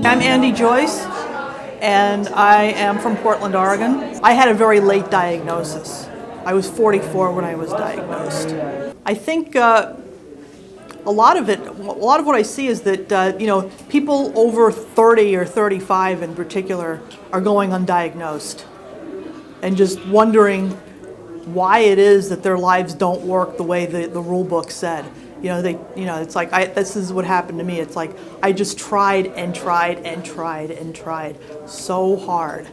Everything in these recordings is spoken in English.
I'm Andee Joyce, and I am from Portland, Oregon. I had a very late diagnosis. I was 44 when I was diagnosed. I think a lot of what I see is that people over 30 or 35 in particular are going undiagnosed and just wondering why it is that their lives don't work the way the rule book said. It's like this is what happened to me. It's like I just tried and tried and tried and tried so hard,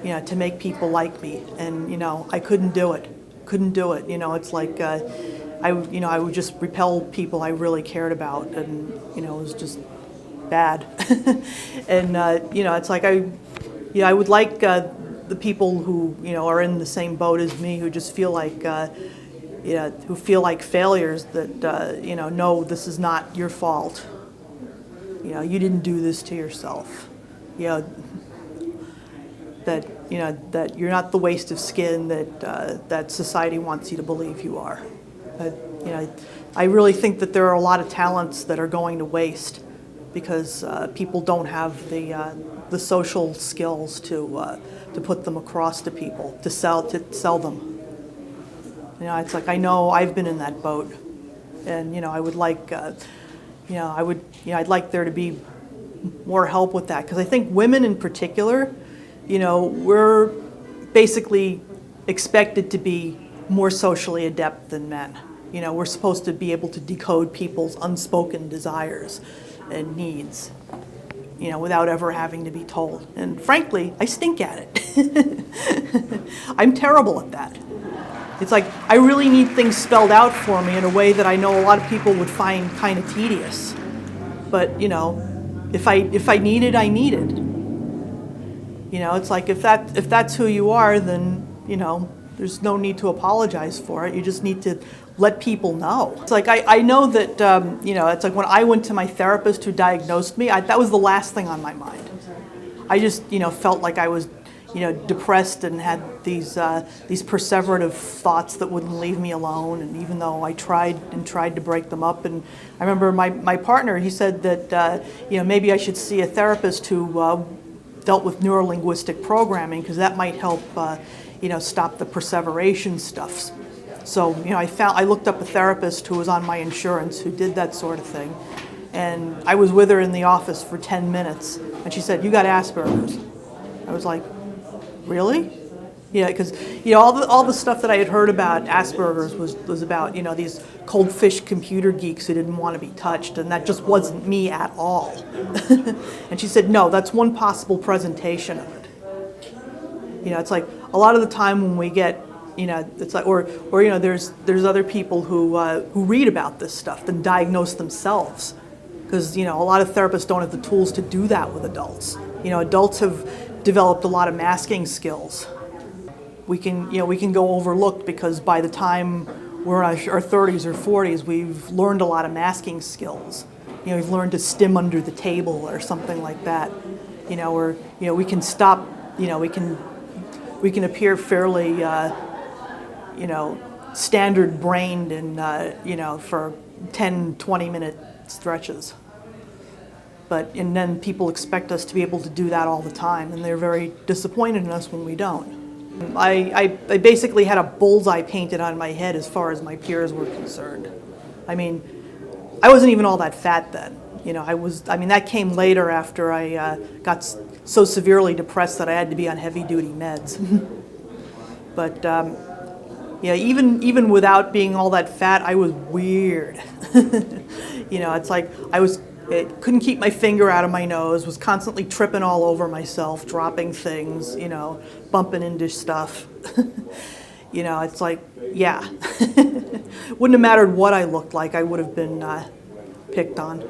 to make people like me, and I couldn't do it. It's like I would just repel people I really cared about, and it was just bad. And it's like I would like the people who are in the same boat as me, who just feel like who feel like failures, that no, this is not your fault. You didn't do this to yourself. That you're not the waste of skin that society wants you to believe you are. I really think that there are a lot of talents that are going to waste because people don't have the social skills to put them across to people, to sell them. It's like I know I've been in that boat, and I would like I'd like there to be more help with that, because I think women in particular, we're basically expected to be more socially adept than men. We're supposed to be able to decode people's unspoken desires and needs, without ever having to be told. And frankly, I stink at it. I'm terrible at that. It's like I really need things spelled out for me in a way that I know a lot of people would find kind of tedious. But if I need it, I need it. It's like if that's who you are, then there's no need to apologize for it. You just need to let people know. It's like I know that it's like when I went to my therapist who diagnosed me, that was the last thing on my mind. I just felt like I was depressed and had these perseverative thoughts that wouldn't leave me alone. And even though I tried to break them up, and I remember my partner, he said that maybe I should see a therapist who dealt with neurolinguistic programming, because that might help stop the perseveration stuff. So I looked up a therapist who was on my insurance who did that sort of thing, and I was with her in the office for 10 minutes, and she said, "You got Asperger's." I was like, really? Because all the stuff that I had heard about Asperger's was about these cold fish computer geeks who didn't want to be touched, and that just wasn't me at all. And she said, no, that's one possible presentation of it. It's like a lot of the time when we get it's like or there's other people who read about this stuff and diagnose themselves, because a lot of therapists don't have the tools to do that with adults. Adults have developed a lot of masking skills. We can go overlooked because by the time we're in our 30s or 40s, we've learned a lot of masking skills. We've learned to stim under the table or something like that. Or we can stop. We can appear fairly standard brained and for 10, 20-minute stretches. And then people expect us to be able to do that all the time, and they're very disappointed in us when we don't. I basically had a bullseye painted on my head as far as my peers were concerned. I mean, I wasn't even all that fat then. That came later after I got so severely depressed that I had to be on heavy-duty meds. But even without being all that fat, I was weird. It's like I couldn't keep my finger out of my nose, was constantly tripping all over myself, dropping things, bumping into stuff. It's like, yeah. Wouldn't have mattered what I looked like, I would have been picked on.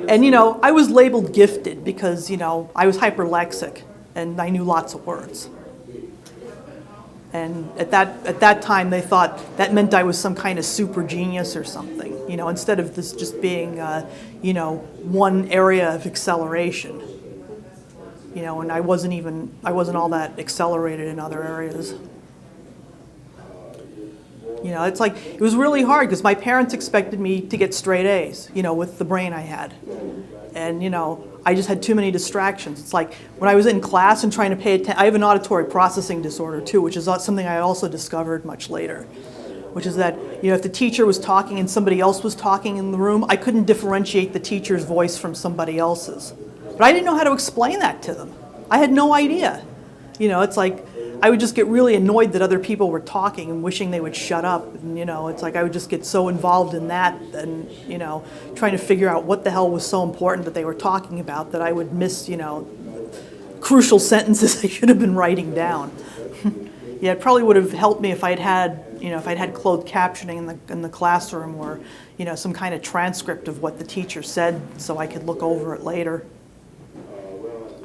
And I was labeled gifted because I was hyperlexic and I knew lots of words. And at that time, they thought that meant I was some kind of super genius or something, instead of this just being, one area of acceleration. And I wasn't all that accelerated in other areas. You know, it's like, it was really hard because my parents expected me to get straight A's, you know, with the brain I had. And, you know, I just had too many distractions. It's like when I was in class and trying to pay attention, I have an auditory processing disorder too, which is something I also discovered much later, which is that, you know, if the teacher was talking and somebody else was talking in the room, I couldn't differentiate the teacher's voice from somebody else's. But I didn't know how to explain that to them. I had no idea. You know, it's like, I would just get really annoyed that other people were talking and wishing they would shut up. And, you know, it's like I would just get so involved in that and, you know, trying to figure out what the hell was so important that they were talking about that I would miss, you know, crucial sentences I should have been writing down. Yeah, it probably would have helped me if I'd had, you know, if I'd had closed captioning in the classroom or, you know, some kind of transcript of what the teacher said so I could look over it later.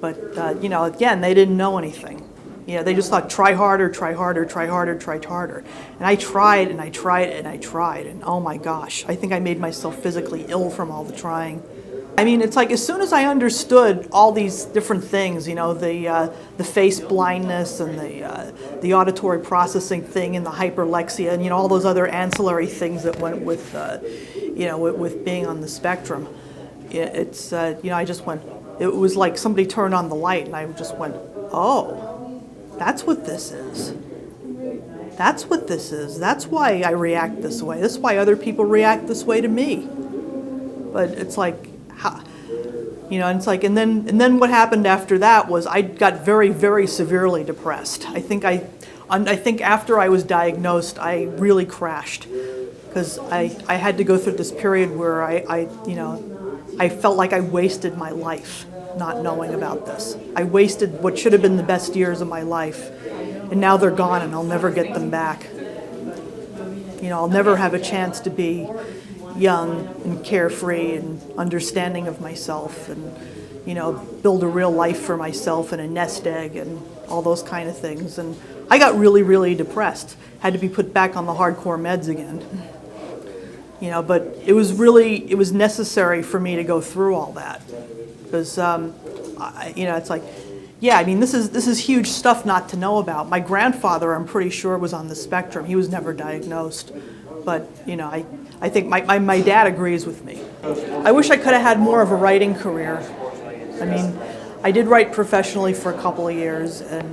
But, you know, again, they didn't know anything. You know, they just thought, try harder, try harder, try harder, try harder. And I tried and I tried and I tried. And oh my gosh, I think I made myself physically ill from all the trying. I mean, it's like as soon as I understood all these different things, you know, the face blindness and the auditory processing thing and the hyperlexia and, you know, all those other ancillary things that went with, you know, with being on the spectrum, it's, you know, I just went, it was like somebody turned on the light and I just went, oh. That's what this is. That's what this is. That's why I react this way. That's why other people react this way to me. But it's like, you know, and it's like, and then what happened after that was I got very, very severely depressed. I think after I was diagnosed, I really crashed because I had to go through this period where you know, I felt like I wasted my life not knowing about this. I wasted what should have been the best years of my life, and now they're gone and I'll never get them back. You know, I'll never have a chance to be young and carefree and understanding of myself and, you know, build a real life for myself and a nest egg and all those kind of things. And I got really, really depressed. Had to be put back on the hardcore meds again. You know, but it was necessary for me to go through all that. Because, you know, it's like, yeah, I mean, this is huge stuff not to know about. My grandfather, I'm pretty sure, was on the spectrum. He was never diagnosed. But, you know, I think my dad agrees with me. I wish I could have had more of a writing career. I mean, I did write professionally for a couple of years, and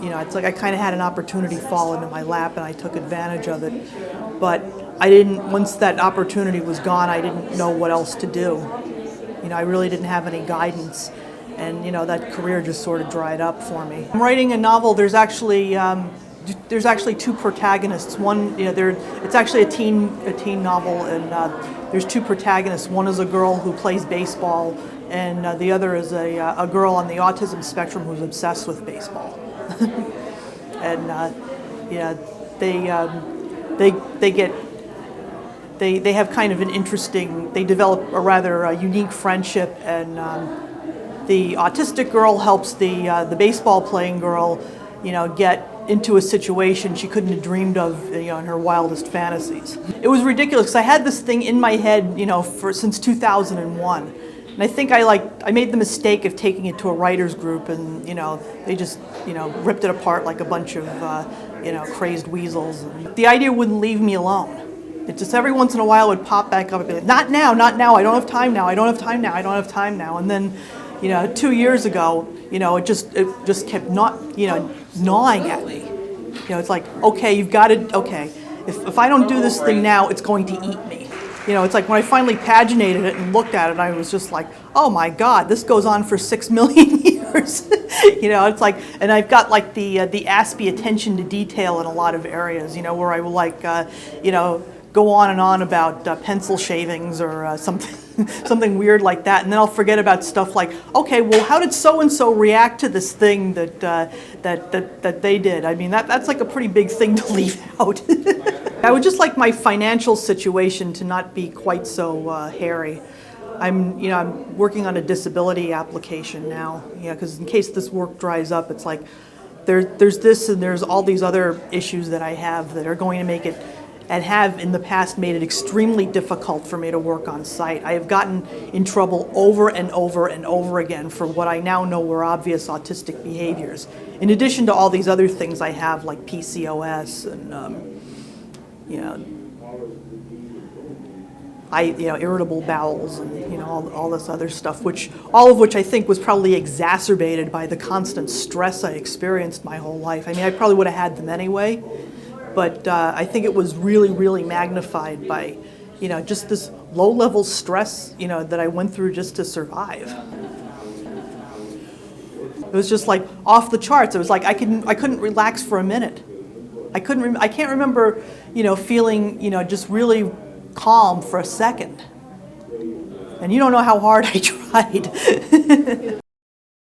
you know, it's like I kind of had an opportunity fall into my lap, and I took advantage of it. But I didn't, once that opportunity was gone, I didn't know what else to do. You know, I really didn't have any guidance, and you know, that career just sort of dried up for me. I'm writing a novel. There's actually two protagonists. One, you know, it's actually a teen novel, and there's two protagonists. One is a girl who plays baseball, and the other is a girl on the autism spectrum who's obsessed with baseball. And yeah, they have kind of an interesting, they develop a rather unique friendship, and the autistic girl helps the baseball playing girl, you know, get into a situation she couldn't have dreamed of, you know, in her wildest fantasies. It was ridiculous because I had this thing in my head, you know, since 2001. And I think I made the mistake of taking it to a writer's group, and you know, they just, you know, ripped it apart like a bunch of you know, crazed weasels. And the idea wouldn't leave me alone. It just every once in a while would pop back up and be like, not now, I don't have time now, I don't have time now, I don't have time now. And then, you know, 2 years ago, you know, it just kept gnawing at me. You know, it's like, okay, you've got to, okay, if I don't do this thing now, it's going to eat me. You know, it's like when I finally paginated it and looked at it, I was just like, oh my God, this goes on for 6 million years. You know, it's like, and I've got like the Aspie attention to detail in a lot of areas, you know, where I will like, you know, go on and on about pencil shavings or something weird like that, and then I'll forget about stuff like, okay, well, how did so-and-so react to this thing that they did? I mean, that's like a pretty big thing to leave out. I would just like my financial situation to not be quite so hairy. I'm working on a disability application now, you know, because in case this work dries up, it's like there's this and there's all these other issues that I have that are going to make it, and have in the past made it extremely difficult for me to work on site. I have gotten in trouble over and over and over again for what I now know were obvious autistic behaviors, in addition to all these other things I have like PCOS and you know, irritable bowels and, you know, all this other stuff, all of which I think was probably exacerbated by the constant stress I experienced my whole life. I mean, I probably would have had them anyway, but I think it was really, really magnified by, you know, just this low-level stress, you know, that I went through just to survive. It was just like off the charts. It was like I couldn't relax for a minute. I can't remember, you know, feeling, you know, just really calm for a second. And you don't know how hard I tried.